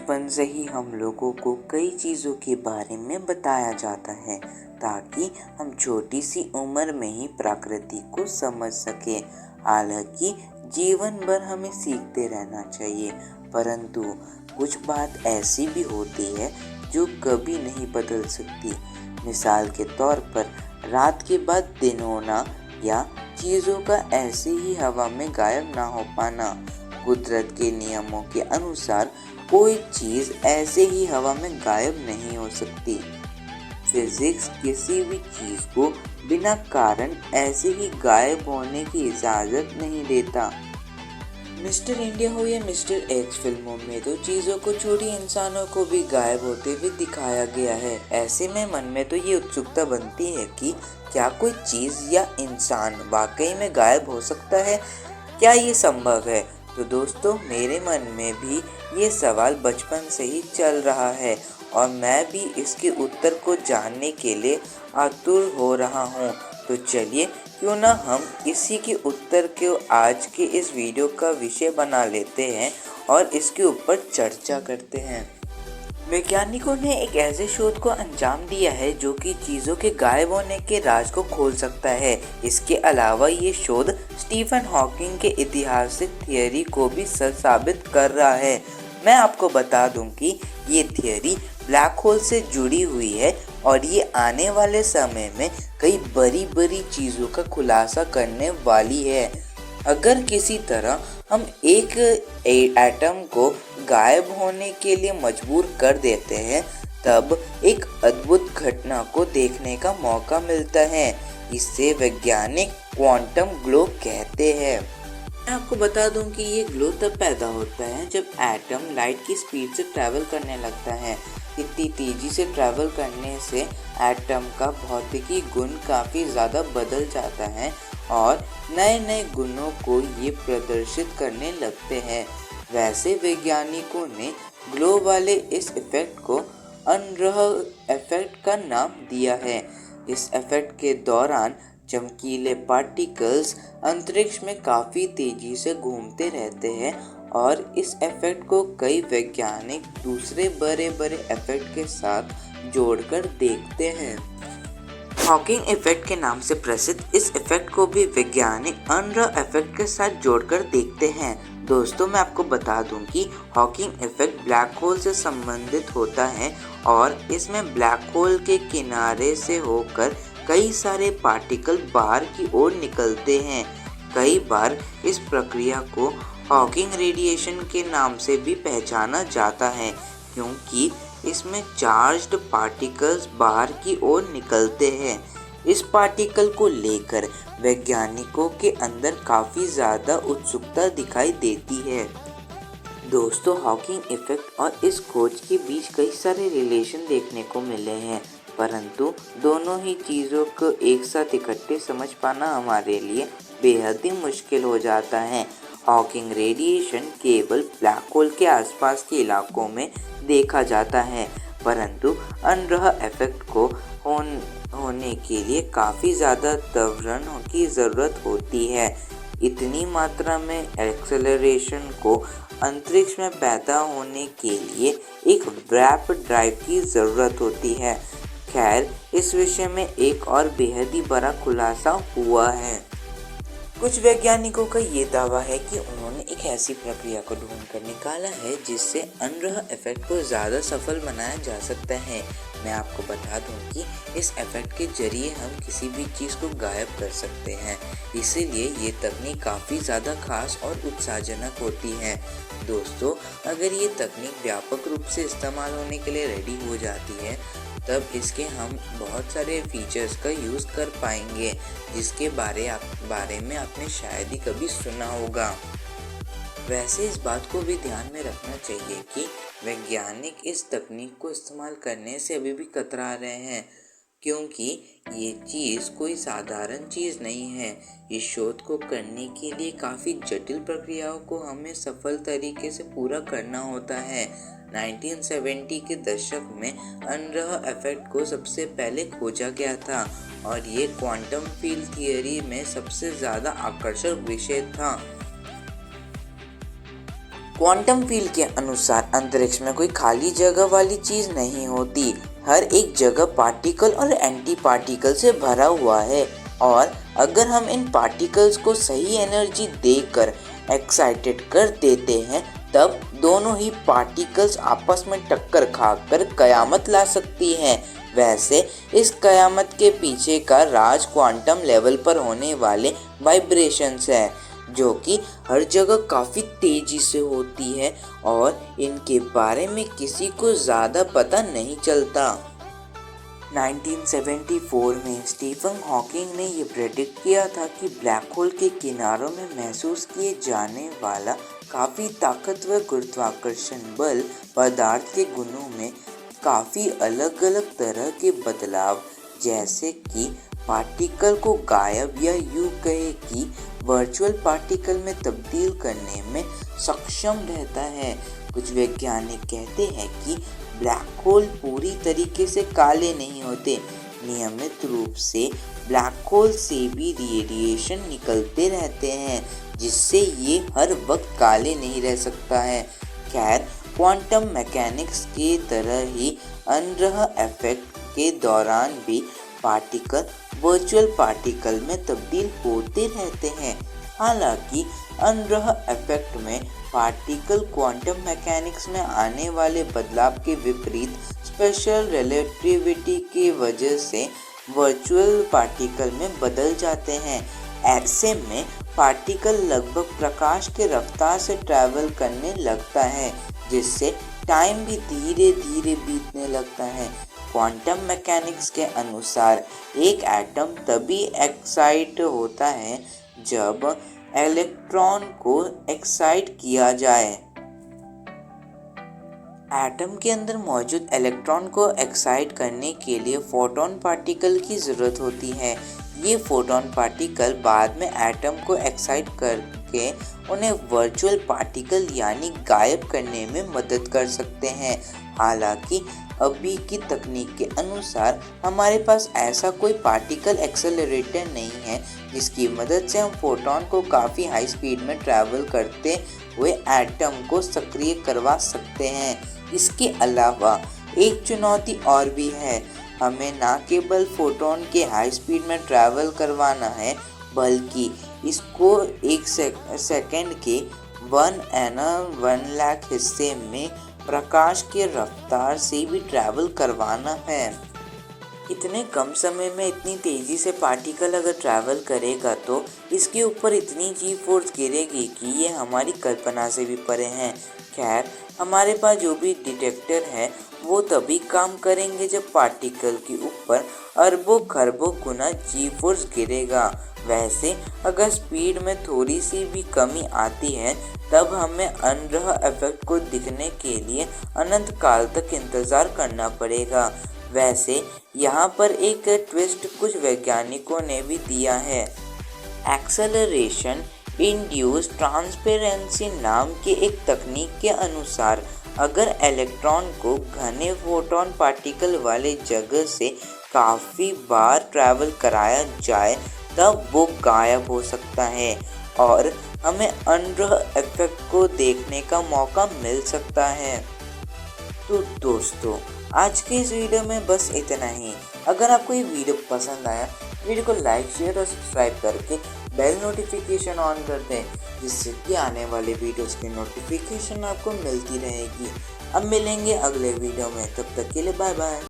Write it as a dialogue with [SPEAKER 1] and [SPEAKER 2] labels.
[SPEAKER 1] बचपन से ही हम लोगों को कई चीज़ों के बारे में बताया जाता है ताकि हम छोटी सी उम्र में ही प्रकृति को समझ सकें। हालांकि जीवन भर हमें सीखते रहना चाहिए, परंतु कुछ बात ऐसी भी होती है जो कभी नहीं बदल सकती। मिसाल के तौर पर रात के बाद दिन होना या चीज़ों का ऐसे ही हवा में गायब ना हो पाना। कुदरत के नियमों के अनुसार कोई चीज़ ऐसे ही हवा में गायब नहीं हो सकती। फिजिक्स किसी भी चीज़ को बिना कारण ऐसे ही गायब होने की इजाज़त नहीं देता। मिस्टर इंडिया हो या मिस्टर एक्स फिल्मों में तो चीज़ों को छोड़ी इंसानों को भी गायब होते हुए दिखाया गया है। ऐसे में मन में तो ये उत्सुकता बनती है कि क्या कोई चीज़ या इंसान वाकई में गायब हो सकता है? क्या ये संभव है? तो दोस्तों, मेरे मन में भी ये सवाल बचपन से ही चल रहा है और मैं भी इसके उत्तर को जानने के लिए आतुर हो रहा हूँ। तो चलिए, क्यों ना हम इसी के उत्तर को आज के इस वीडियो का विषय बना लेते हैं और इसके ऊपर चर्चा करते हैं। वैज्ञानिकों ने एक ऐसे शोध को अंजाम दिया है जो कि चीज़ों के गायब होने के राज को खोल सकता है। इसके अलावा ये शोध स्टीफन हॉकिंग के ऐतिहासिक थियरी को भी सच साबित कर रहा है। मैं आपको बता दूं कि ये थियरी ब्लैक होल से जुड़ी हुई है और ये आने वाले समय में कई बड़ी बड़ी चीज़ों का खुलासा करने वाली है। अगर किसी तरह हम एक एटम को गायब होने के लिए मजबूर कर देते हैं, तब एक अद्भुत घटना को देखने का मौका मिलता है। इसे वैज्ञानिक क्वांटम ग्लो कहते हैं। मैं आपको बता दूं कि ये ग्लो तब पैदा होता है जब एटम लाइट की स्पीड से ट्रैवल करने लगता है। इतनी तेजी से ट्रैवल करने से एटम का भौतिकी गुण काफ़ी ज़्यादा बदल जाता है और नए नए गुणों को ये प्रदर्शित करने लगते हैं। वैसे वैज्ञानिकों ने ग्लो वाले इस इफ़ेक्ट को अनरह इफ़ेक्ट का नाम दिया है। इस इफ़ेक्ट के दौरान चमकीले पार्टिकल्स अंतरिक्ष में काफ़ी तेज़ी से घूमते रहते हैं और इस इफ़ेक्ट को कई वैज्ञानिक दूसरे बड़े बड़े इफ़ेक्ट के साथ जोड़कर देखते हैं। हॉकिंग इफ़ेक्ट के नाम से प्रसिद्ध इस इफ़ेक्ट को भी वैज्ञानिक अनरह इफ़ेक्ट के साथ जोड़कर देखते हैं। दोस्तों, मैं आपको बता दूं कि हॉकिंग इफ़ेक्ट ब्लैक होल से संबंधित होता है और इसमें ब्लैक होल के किनारे से होकर कई सारे पार्टिकल बाहर की ओर निकलते हैं। कई बार इस प्रक्रिया को हॉकिंग रेडिएशन के नाम से भी पहचाना जाता है, क्योंकि इसमें चार्ज्ड पार्टिकल्स बाहर की ओर निकलते हैं। इस पार्टिकल को लेकर वैज्ञानिकों के अंदर काफ़ी ज़्यादा उत्सुकता दिखाई देती है। दोस्तों, हॉकिंग इफ़ेक्ट और इस खोज के बीच कई सारे रिलेशन देखने को मिले हैं, परंतु दोनों ही चीज़ों को एक साथ इकट्ठे समझ पाना हमारे लिए बेहद ही मुश्किल हो जाता है। हॉकिंग रेडिएशन केवल ब्लैक होल के आसपास के इलाकों में देखा जाता है, परंतु अनरह इफ़ेक्ट को होने के लिए काफ़ी ज़्यादा त्वरण की ज़रूरत होती है। इतनी मात्रा में एक्सेलरेशन को अंतरिक्ष में पैदा होने के लिए एक वैप ड्राइव की ज़रूरत होती है। खैर, इस विषय में एक और बेहद ही बड़ा खुलासा हुआ है। कुछ वैज्ञानिकों का ये दावा है कि उन्होंने एक ऐसी प्रक्रिया को ढूंढकर निकाला है जिससे अनरह इफ़ेक्ट को ज़्यादा सफल बनाया जा सकता है। मैं आपको बता दूं कि इस इफ़ेक्ट के जरिए हम किसी भी चीज़ को गायब कर सकते हैं, इसीलिए ये तकनीक काफ़ी ज़्यादा खास और उत्साहजनक होती है। दोस्तों, अगर ये तकनीक व्यापक रूप से इस्तेमाल होने के लिए रेडी हो जाती है, तब इसके हम बहुत सारे फीचर्स का यूज़ कर पाएंगे जिसके बारे में आपने शायद ही कभी सुना होगा। वैसे इस बात को भी ध्यान में रखना चाहिए कि वैज्ञानिक इस तकनीक को इस्तेमाल करने से अभी भी कतरा रहे हैं, क्योंकि ये चीज़ कोई साधारण चीज़ नहीं है। इस शोध को करने के लिए काफ़ी जटिल प्रक्रियाओं को हमें सफल तरीके से पूरा करना होता है। 1970 के दशक में अनरह इफ़ेक्ट को सबसे पहले खोजा गया था और ये क्वांटम फील्ड थियरी में सबसे ज़्यादा आकर्षक विषय था। क्वांटम फील्ड के अनुसार अंतरिक्ष में कोई खाली जगह वाली चीज नहीं होती। हर एक जगह पार्टिकल और एंटी पार्टिकल से भरा हुआ है और अगर हम इन पार्टिकल्स को सही एनर्जी देकर एक्साइटेड कर देते हैं तब दोनों ही पार्टिकल्स आपस में टक्कर खाकर कयामत ला सकती हैं। वैसे इस कयामत के पीछे का राज क्वांटम लेवल पर होने वाले वाइब्रेशंस है जो कि हर जगह काफ़ी तेजी से होती है और इनके बारे में किसी को ज़्यादा पता नहीं चलता। 1974 में स्टीफन हॉकिंग ने यह प्रेडिक्ट किया था कि ब्लैक होल के किनारों में महसूस किए जाने वाला काफ़ी ताकतवर गुरुत्वाकर्षण बल पदार्थ के गुणों में काफ़ी अलग अलग तरह के बदलाव, जैसे कि पार्टिकल को गायब या यूं कहे कि वर्चुअल पार्टिकल में तब्दील करने में सक्षम रहता है। कुछ वैज्ञानिक कहते हैं कि ब्लैक होल पूरी तरीके से काले नहीं होते। नियमित रूप से ब्लैक होल से भी रेडिएशन निकलते रहते हैं जिससे ये हर वक्त काले नहीं रह सकता है। खैर, क्वांटम मैकेनिक्स के तरह ही अनरह इफेक्ट के दौरान भी पार्टिकल वर्चुअल पार्टिकल में तब्दील होते रहते हैं। हालांकि अनरह इफेक्ट में पार्टिकल क्वांटम मैकेनिक्स में आने वाले बदलाव के विपरीत स्पेशल रिलेटिविटी की वजह से वर्चुअल पार्टिकल में बदल जाते हैं। ऐसे में पार्टिकल लगभग प्रकाश के रफ्तार से ट्रैवल करने लगता है जिससे टाइम भी धीरे धीरे बीतने लगता है। क्वांटम मैकेनिक्स के अनुसार एक एटम तभी एक्साइट होता है जब इलेक्ट्रॉन को एक्साइट किया जाए। एटम के अंदर मौजूद इलेक्ट्रॉन को एक्साइट करने के लिए फोटॉन पार्टिकल की ज़रूरत होती है। ये फोटॉन पार्टिकल बाद में एटम को एक्साइट करके उन्हें वर्चुअल पार्टिकल यानी गायब करने में मदद कर सकते हैं। हालांकि अभी की तकनीक के अनुसार हमारे पास ऐसा कोई पार्टिकल एक्सेलरेटर नहीं है जिसकी मदद से हम फोटॉन को काफ़ी हाई स्पीड में ट्रैवल करते हुए एटम को सक्रिय करवा सकते हैं। इसके अलावा एक चुनौती और भी है, हमें न केवल फोटॉन के हाई स्पीड में ट्रैवल करवाना है बल्कि इसको एक सेकंड के 1 लाख हिस्से में प्रकाश के रफ्तार से भी ट्रैवल करवाना है। इतने कम समय में इतनी तेज़ी से पार्टिकल अगर ट्रैवल करेगा तो इसके ऊपर इतनी जी फोर्स गिरेगी कि ये हमारी कल्पना से भी परे हैं। खैर, हमारे पास जो भी डिटेक्टर है वो तभी काम करेंगे जब पार्टिकल के ऊपर अरबों खरबों गुना जी फोर्स गिरेगा। वैसे अगर स्पीड में थोड़ी सी भी कमी आती है तब हमें अनरह इफेक्ट को दिखने के लिए अनंत काल तक इंतज़ार करना पड़ेगा। वैसे यहाँ पर एक ट्विस्ट कुछ वैज्ञानिकों ने भी दिया है। एक्सेलरेशन इंड्यूस ट्रांसपेरेंसी नाम के एक तकनीक के अनुसार अगर इलेक्ट्रॉन को घने फोटॉन पार्टिकल वाले जगह से काफ़ी बार ट्रैवल कराया जाए तब वो गायब हो सकता है और हमें अनरह इफेक्ट को देखने का मौका मिल सकता है। तो दोस्तों, आज के इस वीडियो में बस इतना ही। अगर आपको ये वीडियो पसंद आया, वीडियो को लाइक, शेयर और सब्सक्राइब करके बेल नोटिफिकेशन ऑन कर दें जिससे कि आने वाले वीडियोस की नोटिफिकेशन आपको मिलती रहेगी। अब मिलेंगे अगले वीडियो में, तब तक के लिए बाय बाय।